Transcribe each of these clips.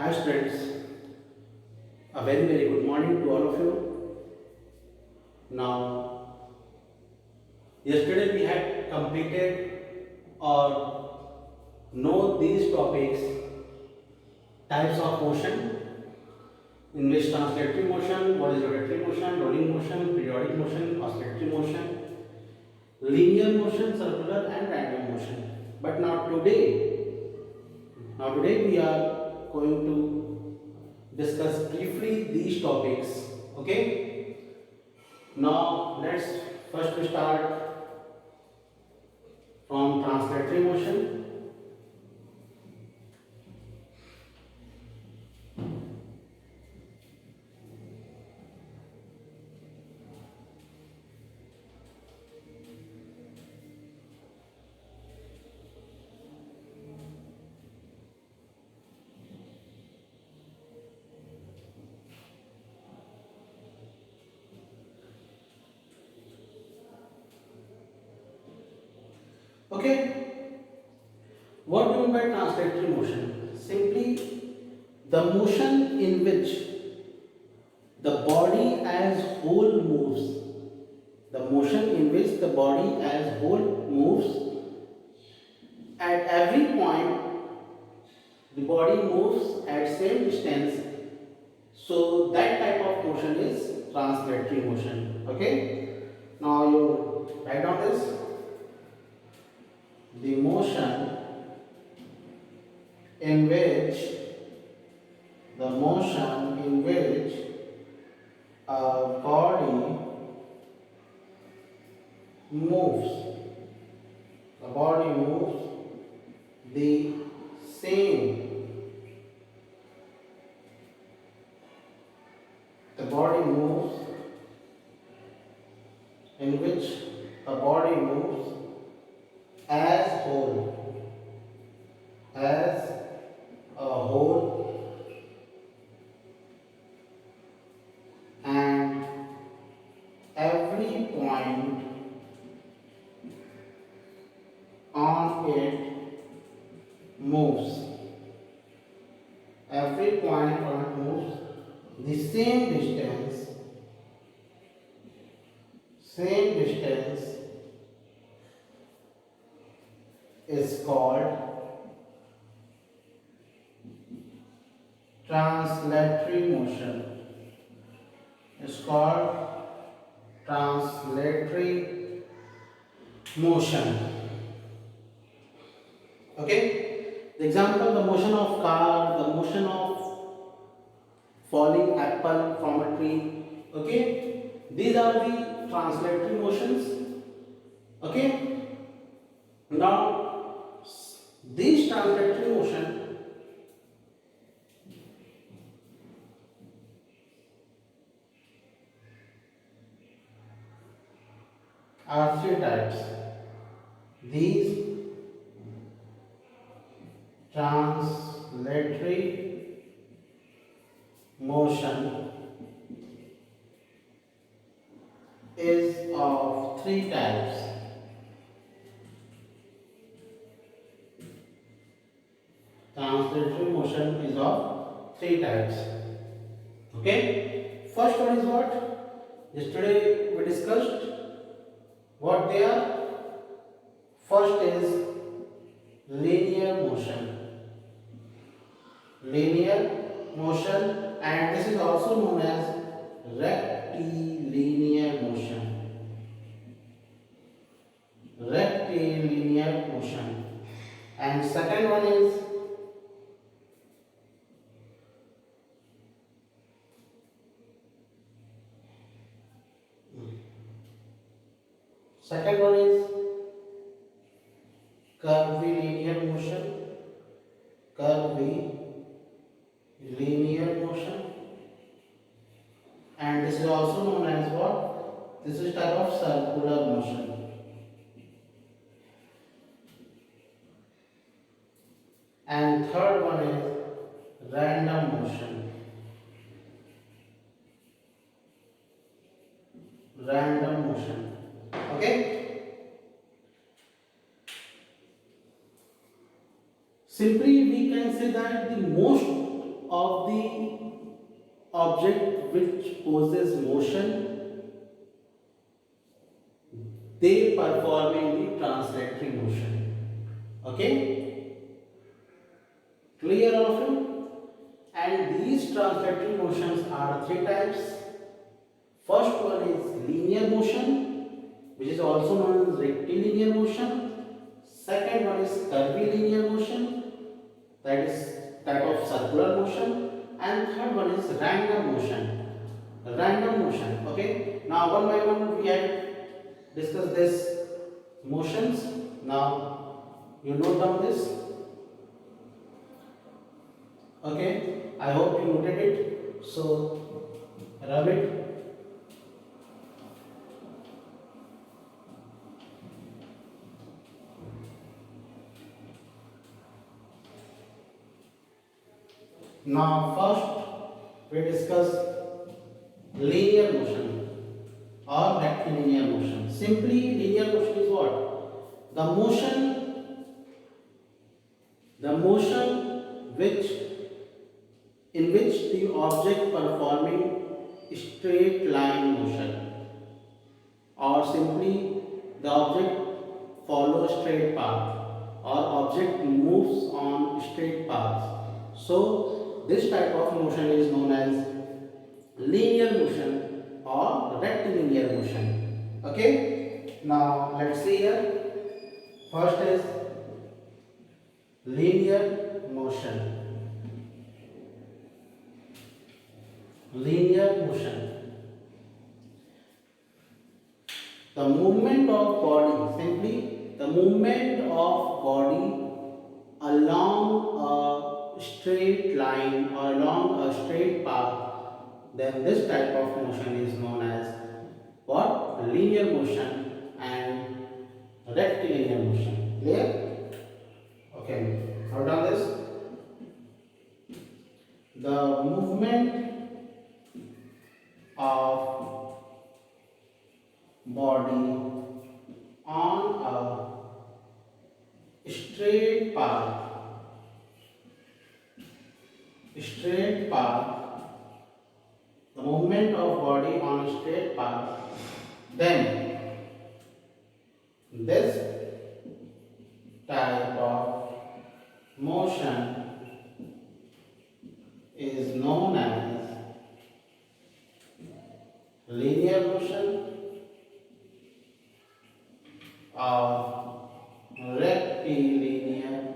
Hi students, a very good morning to all of you. Now, yesterday we had completed or know these topics, types of motion, in which translatory motion, what is rotatory motion, rolling motion, periodic motion, oscillatory motion, linear motion, circular and random motion. But now today we are going to discuss briefly these topics. Okay. Now let's first start from translatory motion. Okay, what do you mean by translatory motion? Simply the motion in which the body as whole moves. The motion in which the body as whole moves. At every point, the body moves at same distance. So that type of motion is translatory motion. Okay. Now you write down this. The motion in which a body moves, the same, the body moves in which a body moves as a whole, and every point on it moves. Every point on it moves the same distance is called translatory motion. It's called translatory motion. Okay? The example, the motion of car, the motion of falling apple from a tree. Okay? These are the translatory motions. Okay? Now, these translatory motion are three types. These translatory motion is of three types. Translatory motion is of three types. Okay? First one is what? Yesterday we discussed what they are. First is linear motion. And this is also known as rectilinear motion. And second one is curvilinear motion, and this is also known as what? This is type of circular motion. And third one is random motion. Okay? Simply we can say that the most of the object which poses motion, they performing the translatory motion. Okay, clear all of you? And these translatory motions are three types. First one is linear motion, which is also known as rectilinear motion. Second one is curvilinear motion, that is type of circular motion. And third one is random motion. Random motion. Okay. Now one by one we have discussed this motions. Now you note down this. Okay. I hope you noted it. So rub it. Now first we discuss linear motion or rectilinear motion. Simply linear motion is what? The motion which in which the object performing straight line motion, or simply the object follows straight path, or object moves on straight paths. So this type of motion is known as linear motion or rectilinear motion. Okay. Now let's see here. First is linear motion. Linear motion. The movement of body, simply the movement of body along a straight line or along a straight path, then this type of motion is known as what? Linear motion and rectilinear motion. Clear? Okay. Note down this. The movement of body on a straight path, the movement of body on a straight path, then this type of motion is known as linear motion or rectilinear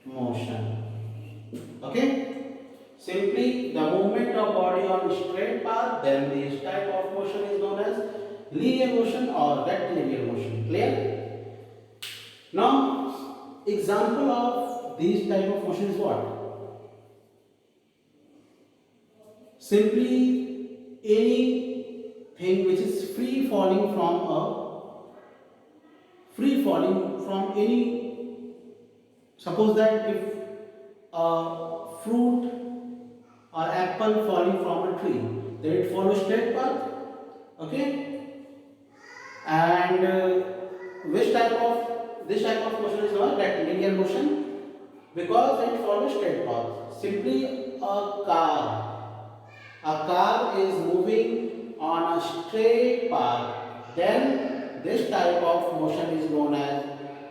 motion. Okay. Simply the movement of body on straight path, then this type of motion is known as linear motion or rectilinear motion. Clear? Now example of these type of motion is what? Simply anything which is free falling from any, suppose that if a fruit or apple falling from a tree, then it follows straight path. Okay. And this type of motion is known as rectilinear motion because it follows straight path. Simply a car is moving on a straight path, then this type of motion is known as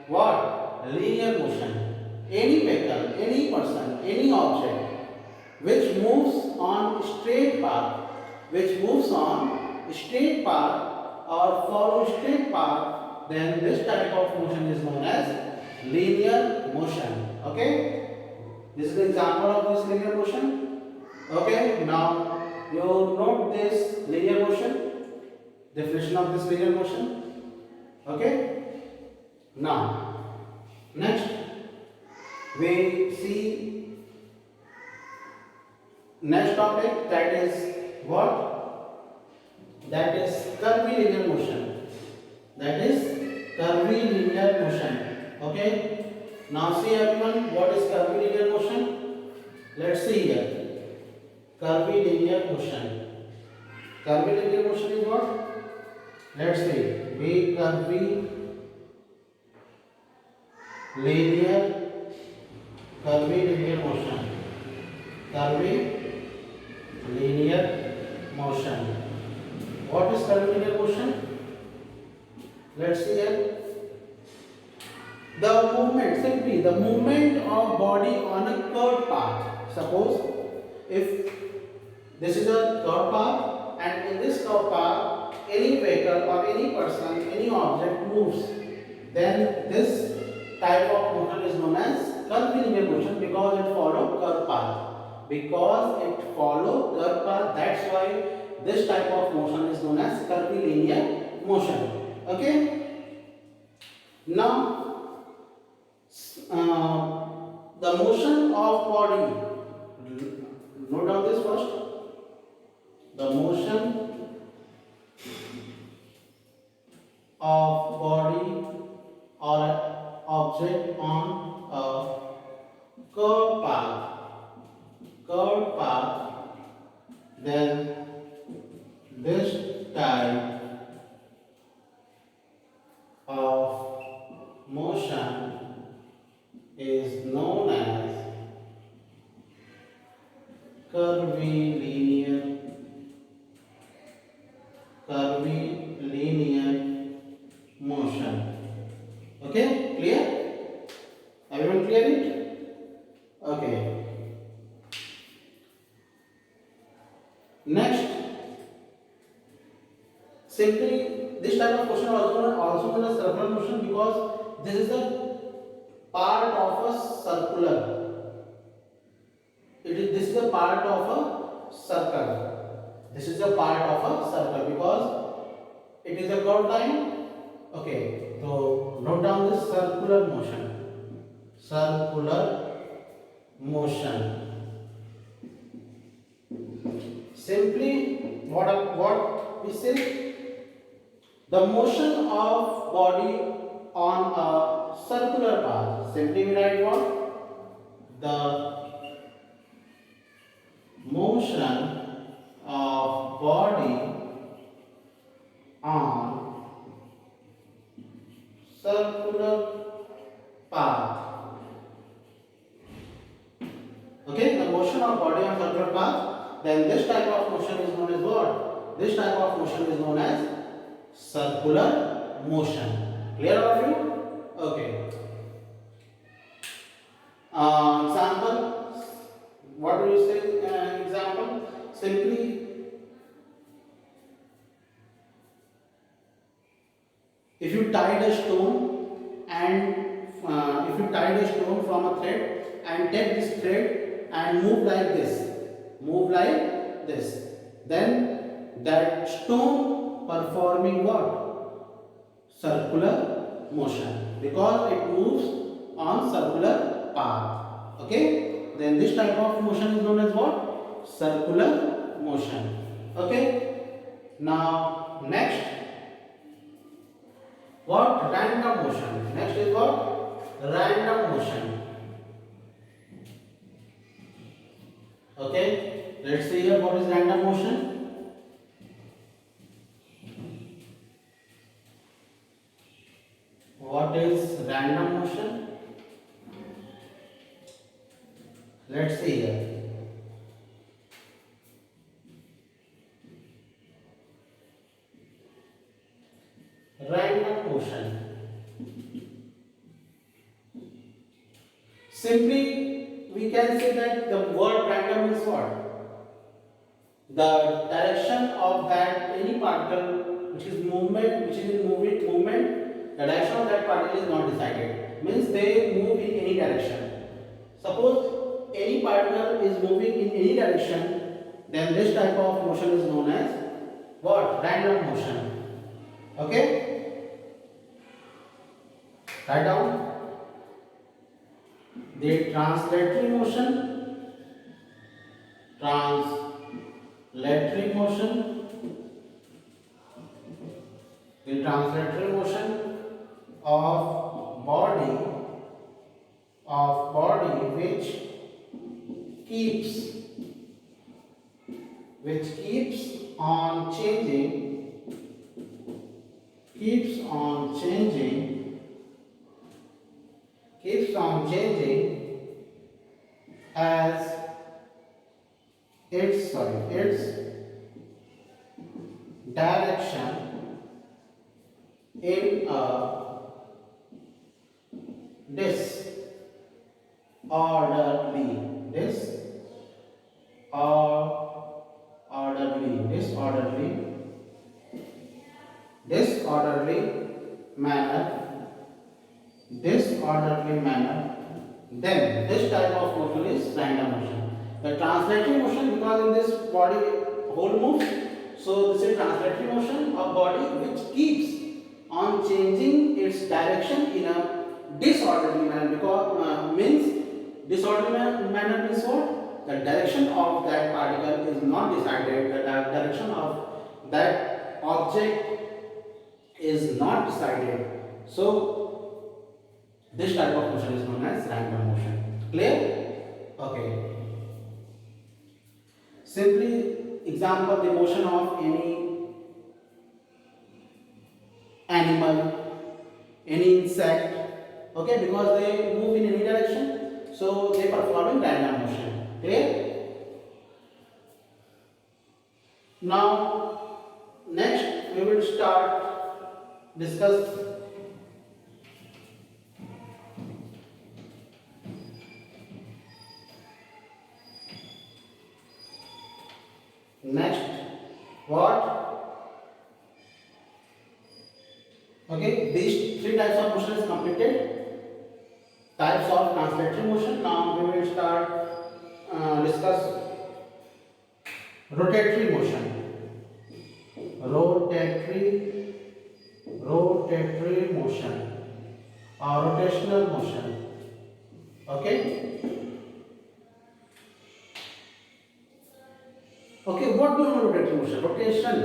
what? Linear motion. Any vehicle, any person, any object which moves on straight path, or follows straight path, then this type of motion is known as linear motion. Okay. This is the example of this linear motion. Okay. Now you note this linear motion, definition of this linear motion. Okay. Now next we see next topic, that is what? That is curvilinear motion. Okay. Now see everyone, what is curvilinear motion? Let's see here. Curvilinear motion. Curvilinear motion is what? Let's see. Curvilinear curvilinear motion, curvilinear motion. What is curvilinear motion? Let's see here. The movement, simply the movement of body on a curved path. Suppose if this is a curved path, and in this curved path any vehicle or any person, any object moves, then this type of motion is known as curvilinear motion, because it follows curved path. Because it follows curved path, that's why this type of motion is known as curvilinear motion. Okay. Now the motion of body, note down this first. The motion of body or object on a curved path, then this type of motion is known as curvilinear motion. Okay, clear? Everyone clear it? Okay. Next, simply this type of motion also known as circular motion, because this is a part of a circular. This is a part of a circle. This is a part of a circle because it is a curved line. Okay, so note down this circular motion. Circular motion. Simply what we say, the motion of body on a circular path. Simply we write what? The motion of body on circular path. Okay, the motion of body on circular path. Then this type of motion is known as what? This type of motion is known as circular motion. Clear all of you? Okay. Example. What do you say? Example. Simply, if you tied a stone and from a thread and take this thread and move like this, then that stone performing what? Circular motion, because it moves on circular path. Okay, then this type of motion is known as what? Circular motion. Okay, now next, what? Random motion. Next is what? Random motion. Okay, let's see here what is random motion. What is random motion? Let's see here. Random motion. Simply we can say that the word random is what? The direction of that any particle which is in movement, the direction of that particle is not decided. Means they move in any direction. Suppose any particle is moving in any direction, then this type of motion is known as what? Random motion. Okay? Write down. The translatory motion, the translatory motion of body which keeps on changing as its direction in a disorderly disorderly manner then this type of motion is random motion. The translatory motion, because in this body whole moves, so this is translatory motion of body which keeps on changing its direction in a disorderly manner. Because means disorderly manner means what? The direction of that particle is not decided. The direction of that object is not decided. So this type of motion is known as random motion. Clear? Okay. Simply example the motion of any animal, any insect. Okay, because they move in any direction, so they perform in random motion. Clear? Now next we will start discuss next what? Okay, these three types of motion is completed. Types of translatory motion. Now we will start discuss rotatory motion. Rotatory motion or rotational motion. Okay. Okay, what do you know rotatory motion? Rotation,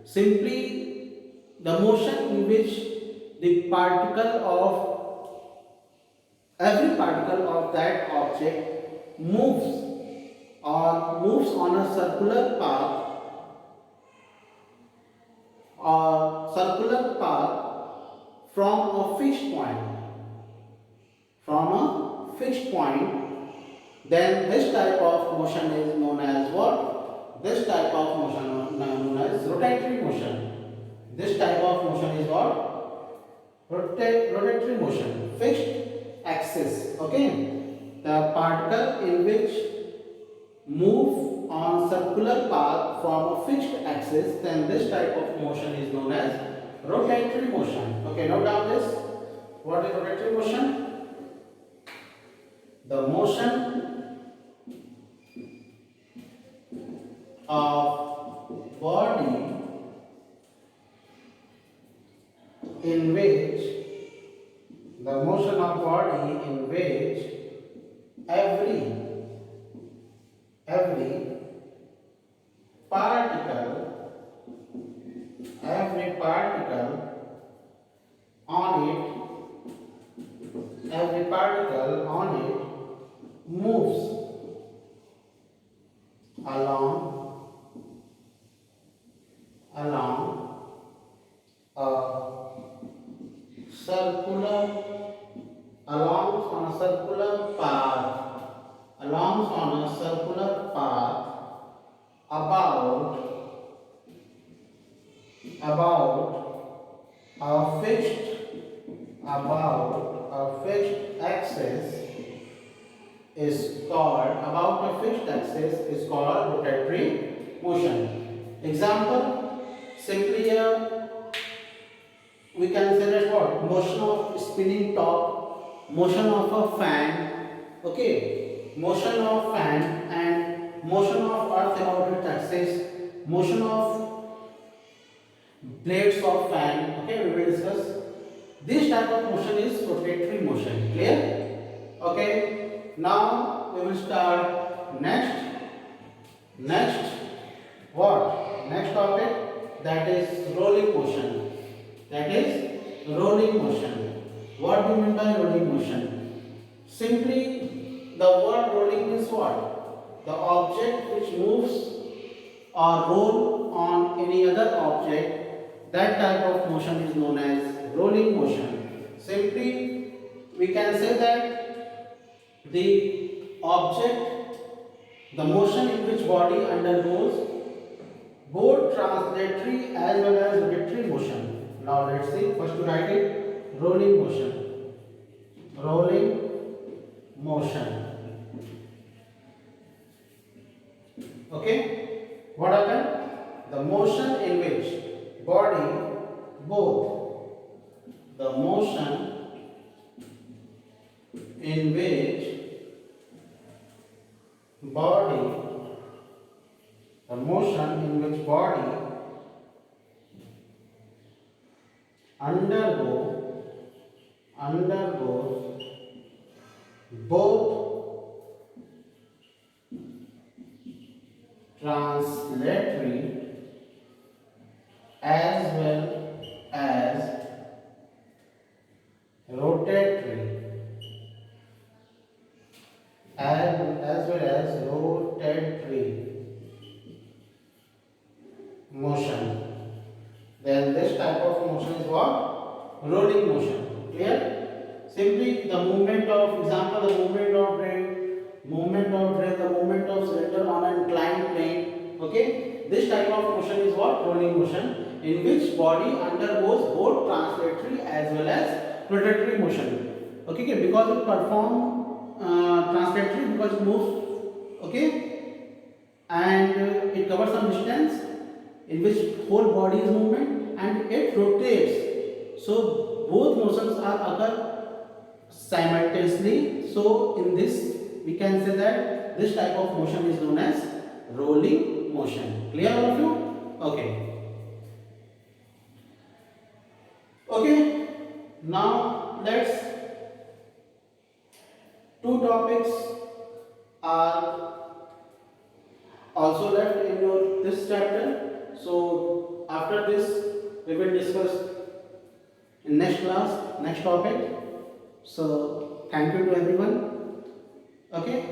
simply the motion in which the every particle of that object moves on a circular path from a fixed point. Then this type of motion is known as what? This type of motion is known as rotatory motion. This type of motion is what? Rotatory motion. Fixed axis. Okay. The particle in which move on circular path from a fixed axis, then this type of motion is known as rotatory motion. Okay, note down this. What is rotatory motion? The motion of body in which every particle on it moves along a circular path about a fixed axis is called rotatory motion. Example, simply here we can say that what? Motion of spinning top, motion of a fan, okay, motion of fan and motion of earth about its axis, motion of blades of fan. Okay, we will discuss. This type of motion is rotatory motion. Clear? Okay. Now we will start next what? Next topic, that is rolling motion. What do you mean by rolling motion? Simply the word rolling is what? The object which moves or roll on any other object, that type of motion is known as rolling motion. Simply we can say that the object, the motion in which body undergoes both translatory as well as rotatory motion. Now let's see, first to write it, rolling motion. Rolling motion. Okay, what happened? The motion in which body, both, the motion in which body, the motion in which body undergoes both translatory as well as rotatory motion, then this type of motion is what? Rolling motion. Clear? Simply the movement of, example, the movement of breath, the movement of cylinder on an inclined plane. Okay, this type of motion is what? Rolling motion, in which body undergoes both translatory as well as rotatory motion. Okay, because it perform translatory, because it moves. Okay, and it covers some distance in which whole body is movement, and it rotates. So both motions are occur simultaneously. So in this we can say that this type of motion is known as rolling motion. Clear all of you? Okay. Okay. Now let's, two topics are also left in your this chapter. So after this we will discuss in next class, next topic. So thank you to everyone. Okay.